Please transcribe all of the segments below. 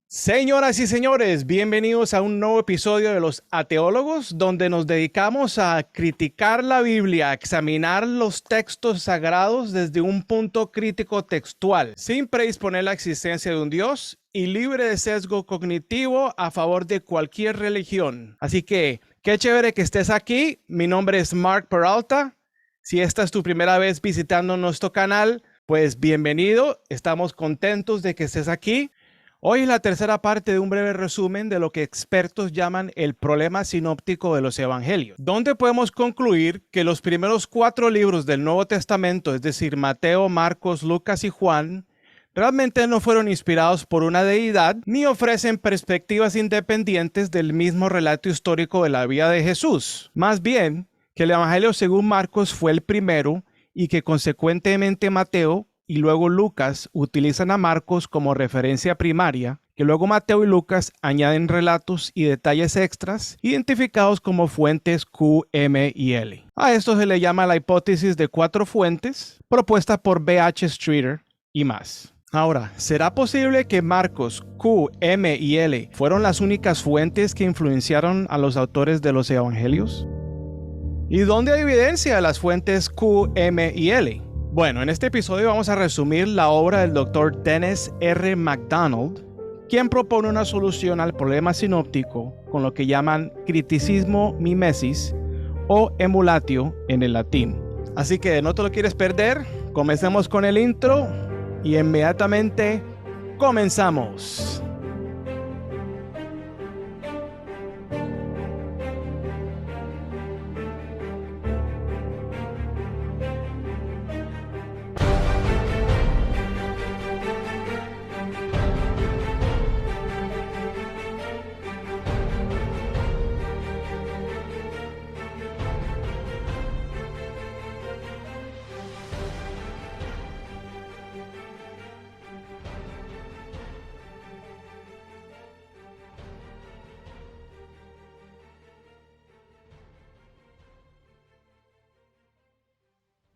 Señoras y señores, bienvenidos a un nuevo episodio de Los Ateólogos, donde nos dedicamos a criticar la Biblia, a examinar los textos sagrados desde un punto crítico textual, sin predisponer la existencia de un Dios y libre de sesgo cognitivo a favor de cualquier religión. Así que, qué chévere que estés aquí. Mi nombre es Mark Peralta. Si esta es tu primera vez visitando nuestro canal, pues bienvenido. Estamos contentos de que estés aquí. Hoy es la tercera parte de un breve resumen de lo que expertos llaman el problema sinóptico de los evangelios, donde podemos concluir que los primeros 4 libros del Nuevo Testamento, es decir, Mateo, Marcos, Lucas y Juan, realmente no fueron inspirados por una deidad ni ofrecen perspectivas independientes del mismo relato histórico de la vida de Jesús. Más bien, que el Evangelio según Marcos fue el primero y que consecuentemente Mateo y luego Lucas utilizan a Marcos como referencia primaria, que luego Mateo y Lucas añaden relatos y detalles extras identificados como fuentes Q, M y L. A esto se le llama la hipótesis de 4 fuentes, propuesta por B.H. Streeter y más. Ahora, ¿será posible que Marcos, Q, M y L fueron las únicas fuentes que influenciaron a los autores de los evangelios? ¿Y dónde hay evidencia de las fuentes Q, M y L? Bueno, en este episodio vamos a resumir la obra del Dr. Dennis R. MacDonald, quien propone una solución al problema sinóptico con lo que llaman criticismo mimesis o emulatio en el latín. Así que no te lo quieres perder, comencemos con el intro y inmediatamente comenzamos.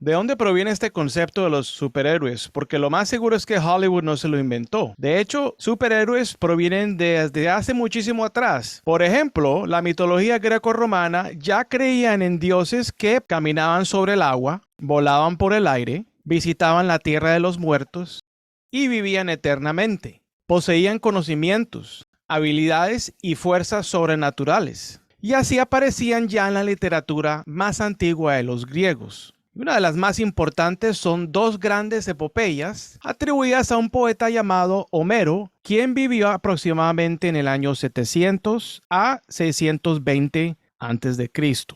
¿De dónde proviene este concepto de los superhéroes? Porque lo más seguro es que Hollywood no se lo inventó. De hecho, superhéroes provienen desde hace muchísimo atrás. Por ejemplo, la mitología grecorromana ya creían en dioses que caminaban sobre el agua, volaban por el aire, visitaban la tierra de los muertos y vivían eternamente. Poseían conocimientos, habilidades y fuerzas sobrenaturales. Y así aparecían ya en la literatura más antigua de los griegos. Una de las más importantes son 2 grandes epopeyas atribuidas a un poeta llamado Homero, quien vivió aproximadamente en el año 700 a 620 a.C.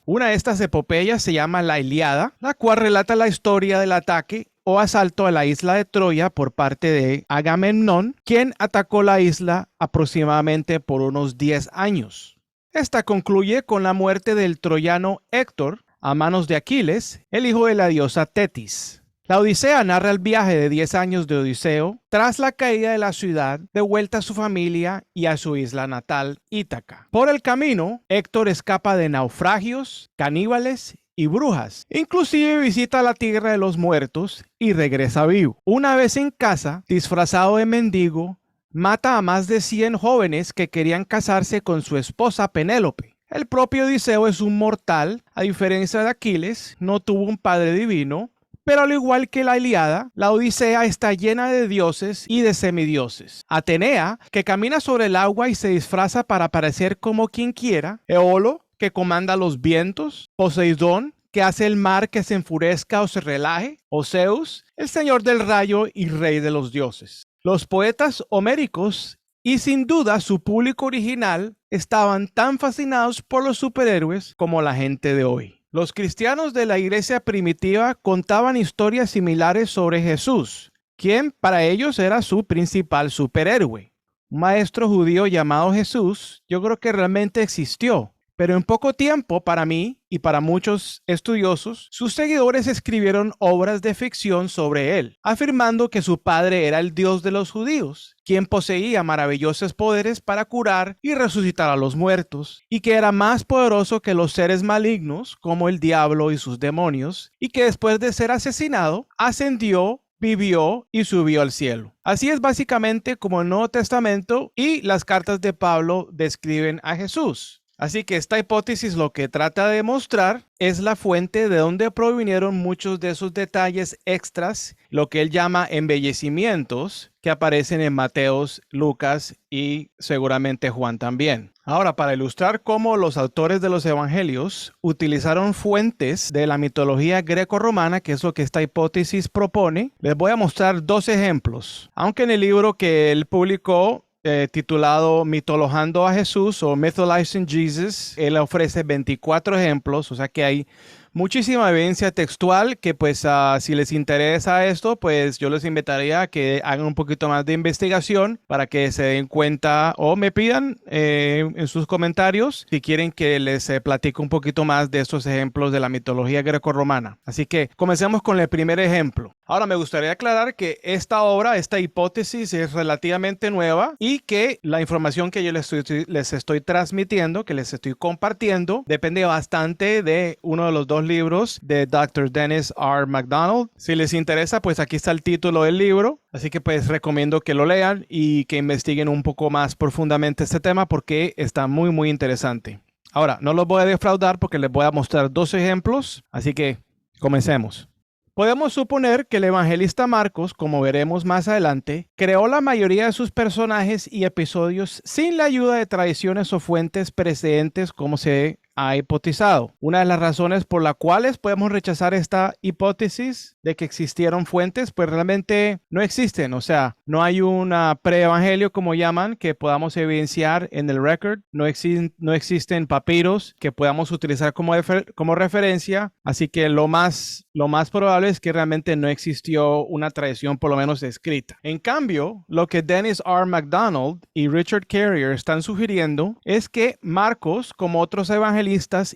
Una de estas epopeyas se llama la Ilíada, la cual relata la historia del ataque o asalto a la isla de Troya por parte de Agamemnón, quien atacó la isla aproximadamente por unos 10 años. Esta concluye con la muerte del troyano Héctor a manos de Aquiles, el hijo de la diosa Tetis. La Odisea narra el viaje de 10 años de Odiseo tras la caída de la ciudad, de vuelta a su familia y a su isla natal, Ítaca. Por el camino, Héctor escapa de naufragios, caníbales y brujas. Inclusive visita la tierra de los muertos y regresa vivo. Una vez en casa, disfrazado de mendigo, mata a más de 100 jóvenes que querían casarse con su esposa Penélope. El propio Odiseo es un mortal, a diferencia de Aquiles, no tuvo un padre divino, pero al igual que la Ilíada, la Odisea está llena de dioses y de semidioses. Atenea, que camina sobre el agua y se disfraza para parecer como quien quiera, Eolo, que comanda los vientos, Poseidón, que hace el mar que se enfurezca o se relaje, o Zeus, el señor del rayo y rey de los dioses. Los poetas homéricos y sin duda su público original estaban tan fascinados por los superhéroes como la gente de hoy. Los cristianos de la iglesia primitiva contaban historias similares sobre Jesús, quien para ellos era su principal superhéroe. Un maestro judío llamado Jesús, yo creo que realmente existió. Pero en poco tiempo, para mí y para muchos estudiosos, sus seguidores escribieron obras de ficción sobre él, afirmando que su padre era el Dios de los judíos, quien poseía maravillosos poderes para curar y resucitar a los muertos, y que era más poderoso que los seres malignos, como el diablo y sus demonios, y que después de ser asesinado, ascendió vivió y subió al cielo. Así es básicamente como el Nuevo Testamento y las cartas de Pablo describen a Jesús. Así que esta hipótesis lo que trata de demostrar es la fuente de donde provinieron muchos de esos detalles extras, lo que él llama embellecimientos, que aparecen en Mateos, Lucas y seguramente Juan también. Ahora, para ilustrar cómo los autores de los evangelios utilizaron fuentes de la mitología greco-romana, que es lo que esta hipótesis propone, les voy a mostrar dos ejemplos. Aunque en el libro que él publicó, titulado Mitologando a Jesús o Mythologizing Jesus, él ofrece 24 ejemplos, o sea que hay muchísima evidencia textual que pues si les interesa esto, pues yo les invitaría a que hagan un poquito más de investigación para que se den cuenta o me pidan en sus comentarios si quieren que les platique un poquito más de estos ejemplos de la mitología grecorromana. Así que comencemos con el primer ejemplo. Ahora me gustaría aclarar que esta obra, esta hipótesis es relativamente nueva y que la información que yo les estoy transmitiendo, que les estoy compartiendo, depende bastante de uno de los dos libros de Dr. Dennis R. McDonald. Si les interesa, pues aquí está el título del libro. Así que pues recomiendo que lo lean y que investiguen un poco más profundamente este tema porque está muy muy interesante. Ahora, no los voy a defraudar porque les voy a mostrar dos ejemplos. Así que comencemos. Podemos suponer que el evangelista Marcos, como veremos más adelante, creó la mayoría de sus personajes y episodios sin la ayuda de tradiciones o fuentes precedentes como se ha hipotizado. Una de las razones por las cuales podemos rechazar esta hipótesis de que existieron fuentes, pues realmente no existen. O sea, no hay una pre-evangelio, como llaman, que podamos evidenciar en el record. No existen papiros que podamos utilizar como referencia. Así que lo más probable es que realmente no existió una tradición, por lo menos escrita. En cambio, lo que Dennis R. McDonald y Richard Carrier están sugiriendo es que Marcos, como otros evangelistas,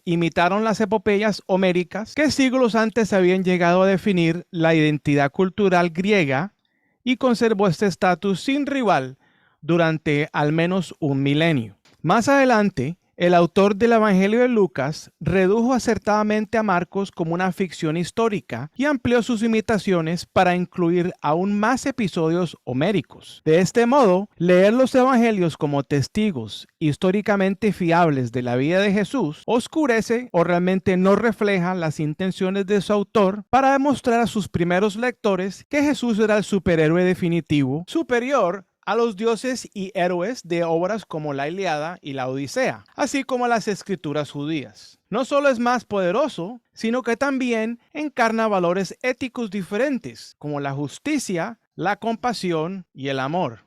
imitaron las epopeyas homéricas que siglos antes habían llegado a definir la identidad cultural griega y conservó este estatus sin rival durante al menos un milenio. Más adelante, el autor del Evangelio de Lucas redujo acertadamente a Marcos como una ficción histórica y amplió sus imitaciones para incluir aún más episodios homéricos. De este modo, leer los evangelios como testigos históricamente fiables de la vida de Jesús oscurece o realmente no refleja las intenciones de su autor para demostrar a sus primeros lectores que Jesús era el superhéroe definitivo, superior a los dioses y héroes de obras como la Ilíada y la Odisea, así como las escrituras judías. No solo es más poderoso, sino que también encarna valores éticos diferentes, como la justicia, la compasión y el amor.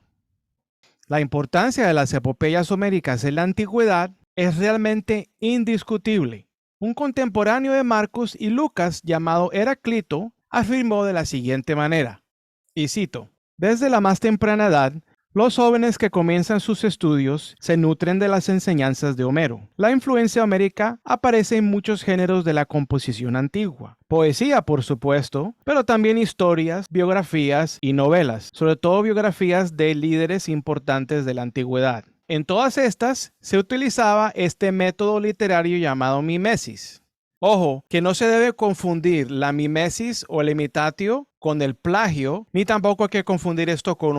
La importancia de las epopeyas homéricas en la antigüedad es realmente indiscutible. Un contemporáneo de Marcos y Lucas llamado Heraclito afirmó de la siguiente manera, y cito: desde la más temprana edad, los jóvenes que comienzan sus estudios se nutren de las enseñanzas de Homero. La influencia homérica aparece en muchos géneros de la composición antigua. Poesía, por supuesto, pero también historias, biografías y novelas, sobre todo biografías de líderes importantes de la antigüedad. En todas estas se utilizaba este método literario llamado mimesis. Ojo, que no se debe confundir la mimesis o el imitatio con el plagio, ni tampoco hay que confundir esto con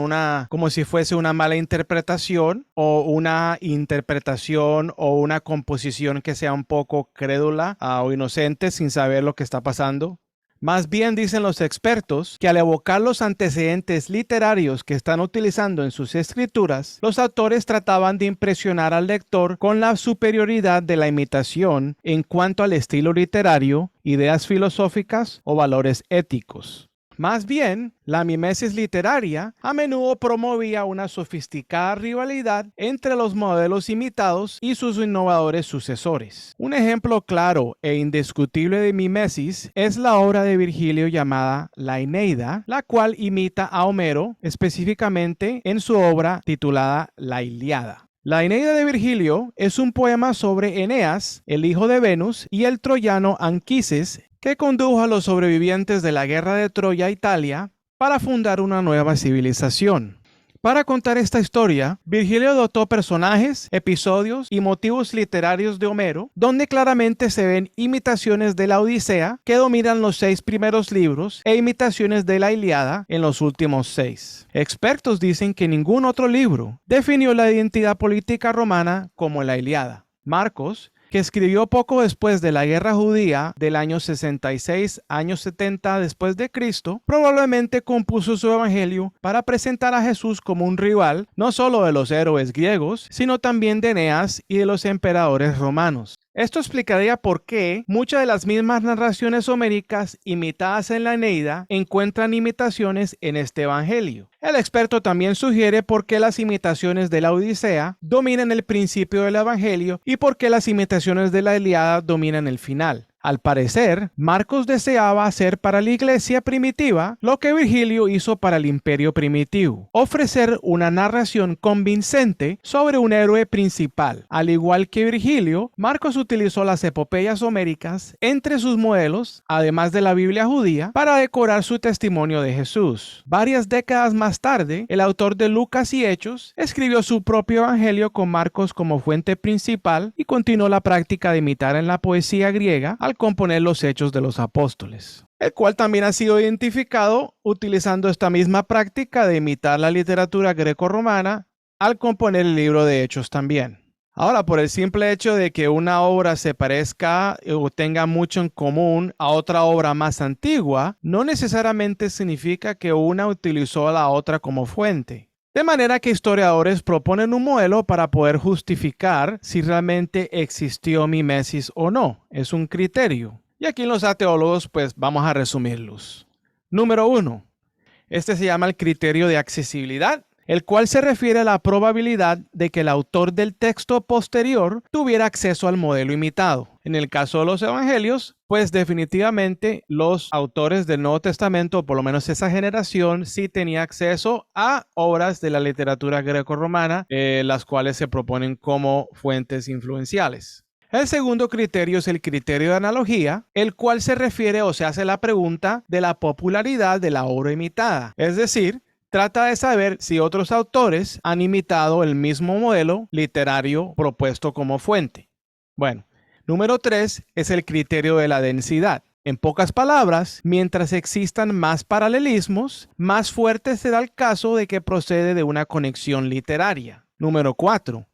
como si fuese una mala interpretación o una interpretación o una composición que sea un poco crédula o inocente sin saber lo que está pasando. Más bien dicen los expertos que al evocar los antecedentes literarios que están utilizando en sus escrituras, los autores trataban de impresionar al lector con la superioridad de la imitación en cuanto al estilo literario, ideas filosóficas o valores éticos. Más bien, la mimesis literaria a menudo promovía una sofisticada rivalidad entre los modelos imitados y sus innovadores sucesores. Un ejemplo claro e indiscutible de mimesis es la obra de Virgilio llamada La Eneida, la cual imita a Homero, específicamente en su obra titulada La Ilíada. La Eneida de Virgilio es un poema sobre Eneas, el hijo de Venus, y el troyano Anquises, que condujo a los sobrevivientes de la guerra de Troya a Italia para fundar una nueva civilización. Para contar esta historia, Virgilio adoptó personajes, episodios y motivos literarios de Homero, donde claramente se ven imitaciones de la Odisea, que dominan los 6 primeros libros, e imitaciones de la Ilíada en los últimos 6. Expertos dicen que ningún otro libro definió la identidad política romana como la Ilíada. Marcos, que escribió poco después de la guerra judía del año 66, año 70 después de Cristo, probablemente compuso su evangelio para presentar a Jesús como un rival no solo de los héroes griegos, sino también de Eneas y de los emperadores romanos. Esto explicaría por qué muchas de las mismas narraciones homéricas imitadas en la Eneida encuentran imitaciones en este evangelio. El experto también sugiere por qué las imitaciones de la Odisea dominan el principio del evangelio y por qué las imitaciones de la Ilíada dominan el final. Al parecer, Marcos deseaba hacer para la iglesia primitiva lo que Virgilio hizo para el imperio primitivo: ofrecer una narración convincente sobre un héroe principal. Al igual que Virgilio, Marcos utilizó las epopeyas homéricas entre sus modelos, además de la Biblia judía, para decorar su testimonio de Jesús. Varias décadas más tarde, el autor de Lucas y Hechos escribió su propio evangelio con Marcos como fuente principal y continuó la práctica de imitar en la poesía griega al componer los Hechos de los Apóstoles, el cual también ha sido identificado utilizando esta misma práctica de imitar la literatura greco-romana al componer el libro de Hechos también. Ahora, por el simple hecho de que una obra se parezca o tenga mucho en común a otra obra más antigua, no necesariamente significa que una utilizó a la otra como fuente. De manera que historiadores proponen un modelo para poder justificar si realmente existió mimesis o no. Es un criterio. Y aquí en los ateólogos, pues vamos a resumirlos. Número 1. Este se llama el criterio de accesibilidad, el cual se refiere a la probabilidad de que el autor del texto posterior tuviera acceso al modelo imitado. En el caso de los evangelios, pues definitivamente los autores del Nuevo Testamento, por lo menos esa generación, sí tenía acceso a obras de la literatura greco-romana, las cuales se proponen como fuentes influenciales. El segundo criterio es el criterio de analogía, el cual se refiere o se hace la pregunta de la popularidad de la obra imitada. Es decir, trata de saber si otros autores han imitado el mismo modelo literario propuesto como fuente. Bueno, número 3 es el criterio de la densidad. En pocas palabras, mientras existan más paralelismos, más fuerte será el caso de que procede de una conexión literaria. Número 4.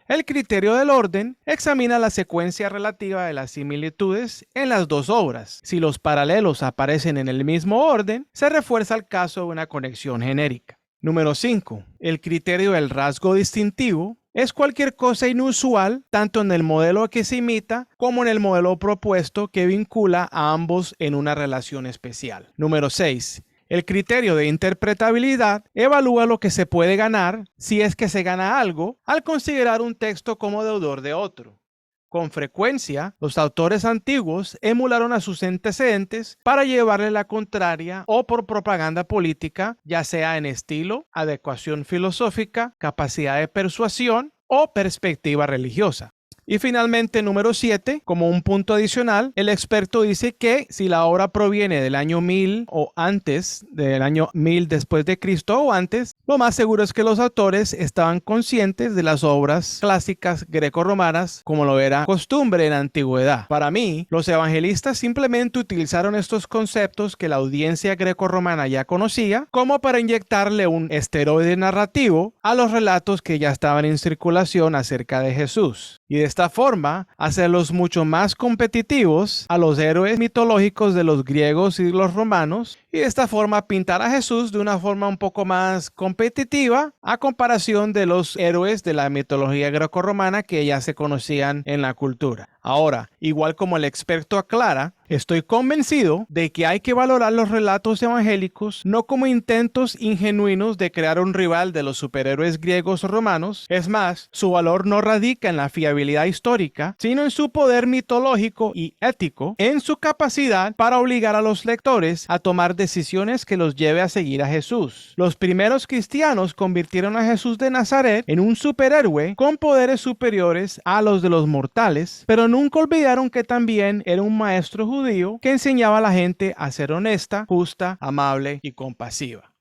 El criterio del orden examina la secuencia relativa de las similitudes en las dos obras. Si los paralelos aparecen en el mismo orden, se refuerza el caso de una conexión genérica. Número 5. El criterio del rasgo distintivo es cualquier cosa inusual, tanto en el modelo que se imita como en el modelo propuesto, que vincula a ambos en una relación especial. Número 6. El criterio de interpretabilidad evalúa lo que se puede ganar, si es que se gana algo, al considerar un texto como deudor de otro. Con frecuencia, los autores antiguos emularon a sus antecedentes para llevarle la contraria o por propaganda política, ya sea en estilo, adecuación filosófica, capacidad de persuasión o perspectiva religiosa. Y finalmente, número 7, como un punto adicional, el experto dice que si la obra proviene del año 1000 o antes, del año 1000 después de Cristo o antes, lo más seguro es que los autores estaban conscientes de las obras clásicas greco-romanas, como lo era costumbre en la antigüedad. Para mí, los evangelistas simplemente utilizaron estos conceptos que la audiencia greco-romana ya conocía, como para inyectarle un esteroide narrativo a los relatos que ya estaban en circulación acerca de Jesús. Y de esta forma, hacerlos mucho más competitivos a los héroes mitológicos de los griegos y los romanos, y de esta forma pintar a Jesús de una forma un poco más competitiva a comparación de los héroes de la mitología grecorromana que ya se conocían en la cultura. Ahora, igual como el experto aclara, estoy convencido de que hay que valorar los relatos evangélicos no como intentos ingenuinos de crear un rival de los superhéroes griegos o romanos. Es más, su valor no radica en la fiabilidad histórica, sino en su poder mitológico y ético, en su capacidad para obligar a los lectores a tomar decisiones que los lleve a seguir a Jesús. Los primeros cristianos convirtieron a Jesús de Nazaret en un superhéroe con poderes superiores a los de los mortales, pero nunca olvidaron que también era un maestro judío que enseñaba a la gente a ser honesta, justa, amable y compasiva.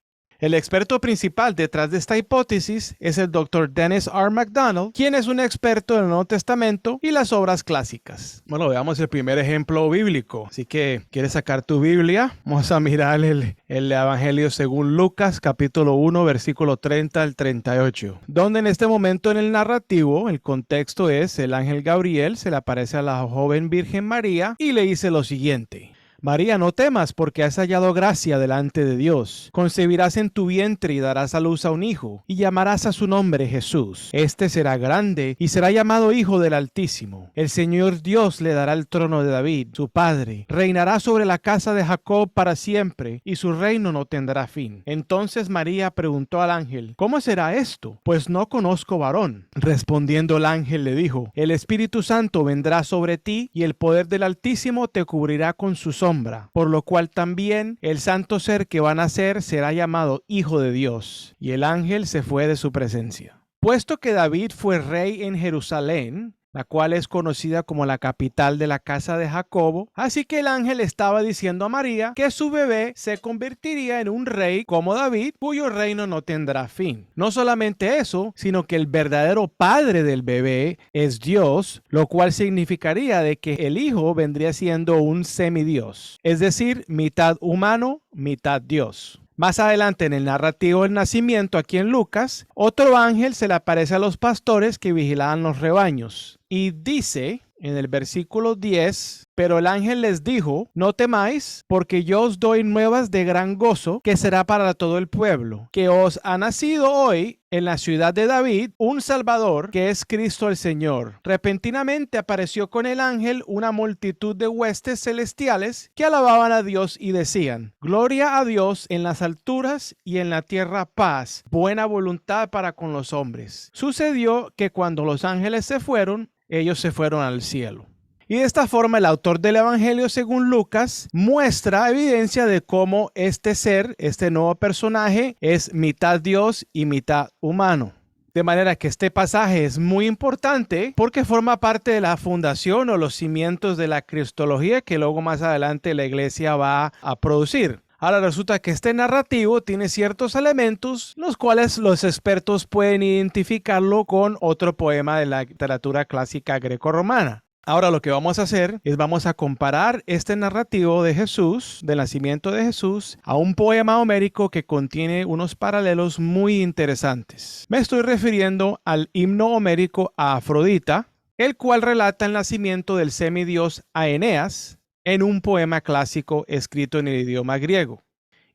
El experto principal detrás de esta hipótesis es el Dr. Dennis R. MacDonald, quien es un experto del Nuevo Testamento y las obras clásicas. Bueno, veamos el primer ejemplo bíblico. Así que, ¿quieres sacar tu Biblia? Vamos a mirar el Evangelio según Lucas, capítulo 1, versículo 30 al 38. Donde en este momento en el narrativo, el contexto es el ángel Gabriel se le aparece a la joven Virgen María y le dice lo siguiente. María, no temas, porque has hallado gracia delante de Dios. Concebirás en tu vientre y darás a luz a un hijo, y llamarás a su nombre Jesús. Este será grande y será llamado Hijo del Altísimo. El Señor Dios le dará el trono de David, su padre. Reinará sobre la casa de Jacob para siempre, y su reino no tendrá fin. Entonces María preguntó al ángel, ¿cómo será esto? Pues no conozco varón. Respondiendo el ángel le dijo, el Espíritu Santo vendrá sobre ti, y el poder del Altísimo te cubrirá con su sombra. Por lo cual también el santo ser que va a nacer será llamado Hijo de Dios. Y el ángel se fue de su presencia. Puesto que David fue rey en Jerusalén, la cual es conocida como la capital de la casa de Jacobo, así que el ángel estaba diciendo a María que su bebé se convertiría en un rey como David, cuyo reino no tendrá fin. No solamente eso, sino que el verdadero padre del bebé es Dios, lo cual significaría de que el hijo vendría siendo un semidios, es decir, mitad humano, mitad Dios. Más adelante en el narrativo del nacimiento aquí en Lucas, otro ángel se le aparece a los pastores que vigilaban los rebaños y dice en el versículo 10, pero el ángel les dijo, no temáis, porque yo os doy nuevas de gran gozo, que será para todo el pueblo, que os ha nacido hoy en la ciudad de David un Salvador, que es Cristo el Señor. Repentinamente apareció con el ángel una multitud de huestes celestiales que alababan a Dios y decían, gloria a Dios en las alturas y en la tierra paz, buena voluntad para con los hombres. Sucedió que cuando los ángeles se fueron, ellos se fueron al cielo. Y de esta forma el autor del Evangelio según Lucas muestra evidencia de cómo este ser, este nuevo personaje, es mitad Dios y mitad humano. De manera que este pasaje es muy importante porque forma parte de la fundación o los cimientos de la cristología que luego más adelante la iglesia va a producir. Ahora resulta que este narrativo tiene ciertos elementos los cuales los expertos pueden identificarlo con otro poema de la literatura clásica grecorromana. Ahora lo que vamos a hacer es vamos a comparar este narrativo de Jesús, del nacimiento de Jesús, a un poema homérico que contiene unos paralelos muy interesantes. Me estoy refiriendo al himno homérico a Afrodita, el cual relata el nacimiento del semidios Eneas, en un poema clásico escrito en el idioma griego.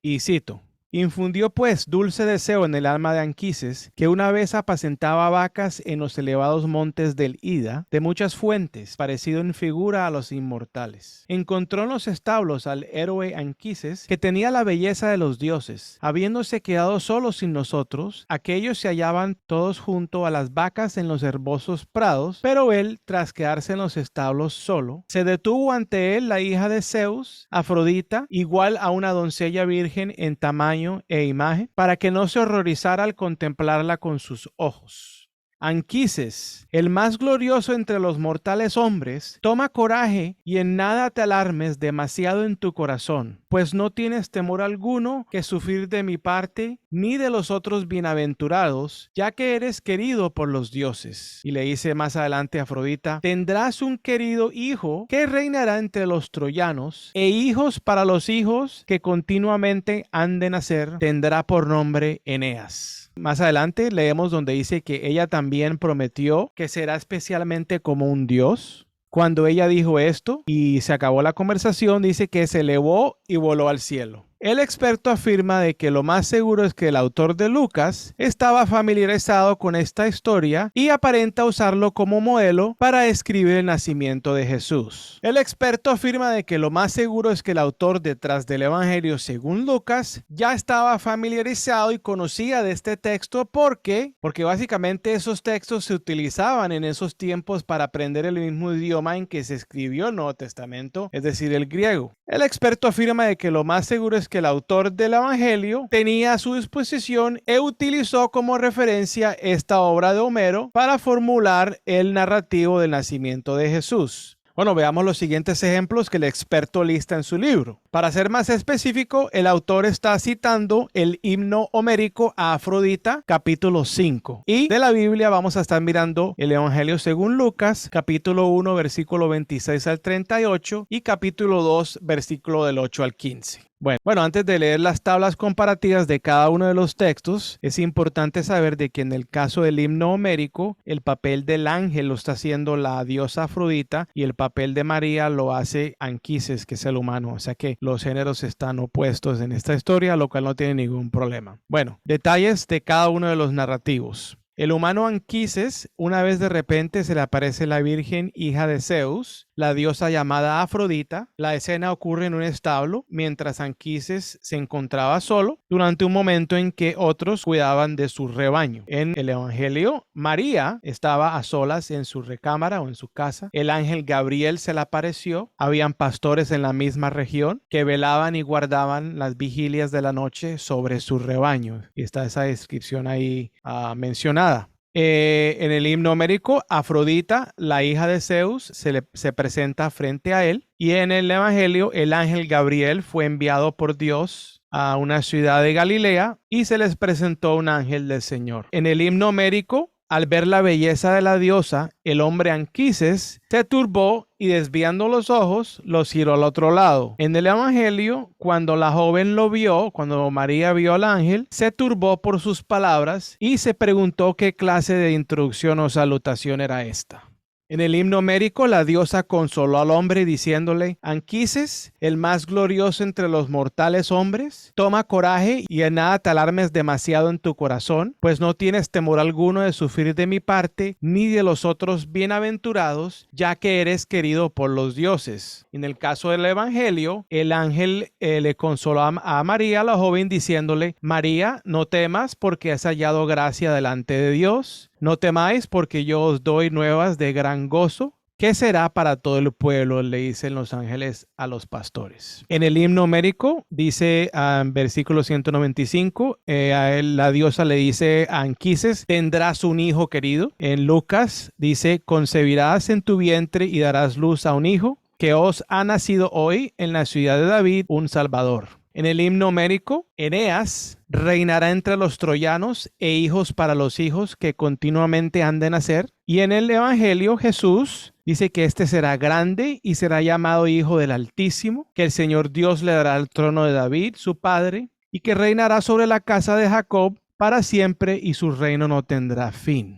Y cito, infundió pues dulce deseo en el alma de Anquises, que una vez apacentaba vacas en los elevados montes del Ida, de muchas fuentes, parecido en figura a los inmortales. Encontró en los establos al héroe Anquises, que tenía la belleza de los dioses. Habiéndose quedado solo sin nosotros, aquellos se hallaban todos junto a las vacas en los herbosos prados, pero él, tras quedarse en los establos solo, se detuvo ante él la hija de Zeus, Afrodita, igual a una doncella virgen en tamaño e imagen, para que no se horrorizara al contemplarla con sus ojos. Anquises, el más glorioso entre los mortales hombres, toma coraje y en nada te alarmes demasiado en tu corazón, pues no tienes temor alguno que sufrir de mi parte, ni de los otros bienaventurados, ya que eres querido por los dioses. Y le dice más adelante a Afrodita, tendrás un querido hijo que reinará entre los troyanos, e hijos para los hijos que continuamente han de nacer, tendrá por nombre Eneas. Más adelante leemos donde dice que ella también prometió que será especialmente como un dios. Cuando ella dijo esto y se acabó la conversación, dice que se elevó y voló al cielo. El experto afirma de que lo más seguro es que el autor de Lucas estaba familiarizado con esta historia y aparenta usarlo como modelo para describir el nacimiento de Jesús. El experto afirma de que lo más seguro es que el autor detrás del Evangelio según Lucas ya estaba familiarizado y conocía de este texto porque básicamente esos textos se utilizaban en esos tiempos para aprender el mismo idioma en que se escribió el Nuevo Testamento, es decir, el griego. El experto afirma de que lo más seguro es que el autor del Evangelio tenía a su disposición e utilizó como referencia esta obra de Homero para formular el narrativo del nacimiento de Jesús. Bueno, veamos los siguientes ejemplos que el experto lista en su libro. Para ser más específico, el autor está citando el himno homérico a Afrodita, capítulo 5. Y de la Biblia vamos a estar mirando el Evangelio según Lucas, capítulo 1, versículo 26 al 38 y capítulo 2, versículo del 8 al 15. Bueno, antes de leer las tablas comparativas de cada uno de los textos, es importante saber de que en el caso del himno homérico, el papel del ángel lo está haciendo la diosa Afrodita y el papel de María lo hace Anquises, que es el humano. O sea que los géneros están opuestos en esta historia, lo cual no tiene ningún problema. Bueno, detalles de cada uno de los narrativos. El humano Anquises, una vez de repente se le aparece la Virgen hija de Zeus, la diosa llamada Afrodita. La escena ocurre en un establo mientras Anquises se encontraba solo durante un momento en que otros cuidaban de su rebaño. En el Evangelio, María estaba a solas en su recámara o en su casa. El ángel Gabriel se le apareció. Habían pastores en la misma región que velaban y guardaban las vigilias de la noche sobre su rebaño. Y está esa descripción ahí mencionada. En el himno homérico, Afrodita, la hija de Zeus, se presenta frente a él. Y en el Evangelio, el ángel Gabriel fue enviado por Dios a una ciudad de Galilea y se les presentó un ángel del Señor. En el himno homérico, al ver la belleza de la diosa, el hombre Anquises se turbó y desviando los ojos, los giró al otro lado. En el Evangelio, cuando la joven lo vio, cuando María vio al ángel, se turbó por sus palabras y se preguntó qué clase de introducción o salutación era esta. En el himno homérico, la diosa consoló al hombre diciéndole: Anquises, el más glorioso entre los mortales hombres, toma coraje y en nada te alarmes demasiado en tu corazón, pues no tienes temor alguno de sufrir de mi parte, ni de los otros bienaventurados, ya que eres querido por los dioses. En el caso del Evangelio, el ángel le consoló a María, la joven, diciéndole: María, no temas porque has hallado gracia delante de Dios. No temáis porque yo os doy nuevas de gran gozo, que será para todo el pueblo, le dicen los ángeles a los pastores. En el himno homérico dice en versículo 195, a él la diosa le dice a Anquises: tendrás un hijo querido. En Lucas dice: concebirás en tu vientre y darás luz a un hijo, que os ha nacido hoy en la ciudad de David un Salvador. En el himno homérico, Eneas reinará entre los troyanos e hijos para los hijos que continuamente han de nacer. Y en el Evangelio, Jesús dice que este será grande y será llamado Hijo del Altísimo, que el Señor Dios le dará el trono de David, su padre, y que reinará sobre la casa de Jacob para siempre y su reino no tendrá fin.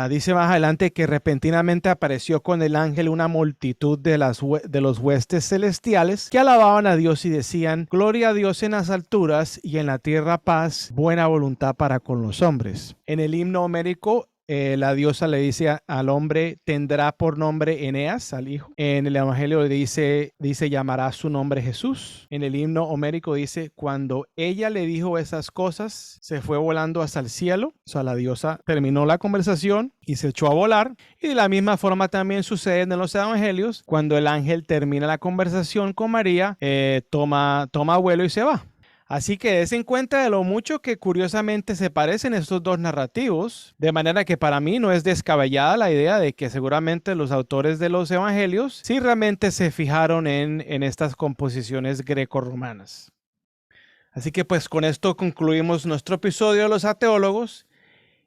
Dice más adelante que repentinamente apareció con el ángel una multitud de los huestes celestiales que alababan a Dios y decían: gloria a Dios en las alturas y en la tierra paz, buena voluntad para con los hombres. En el himno homérico, la diosa le dice al hombre: tendrá por nombre Eneas, al hijo. En el Evangelio dice llamará su nombre Jesús. En el himno homérico dice: cuando ella le dijo esas cosas, se fue volando hasta el cielo. O sea, la diosa terminó la conversación y se echó a volar. Y de la misma forma también sucede en los Evangelios. Cuando el ángel termina la conversación con María, toma vuelo y se va. Así que des en cuenta de lo mucho que curiosamente se parecen estos dos narrativos, de manera que para mí no es descabellada la idea de que seguramente los autores de los evangelios sí realmente se fijaron en estas composiciones grecorromanas. Así que pues con esto concluimos nuestro episodio de los ateólogos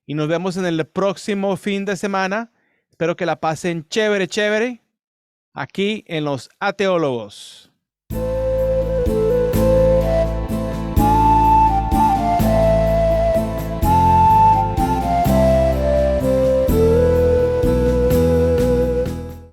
y nos vemos en el próximo fin de semana. Espero que la pasen chévere aquí en los ateólogos.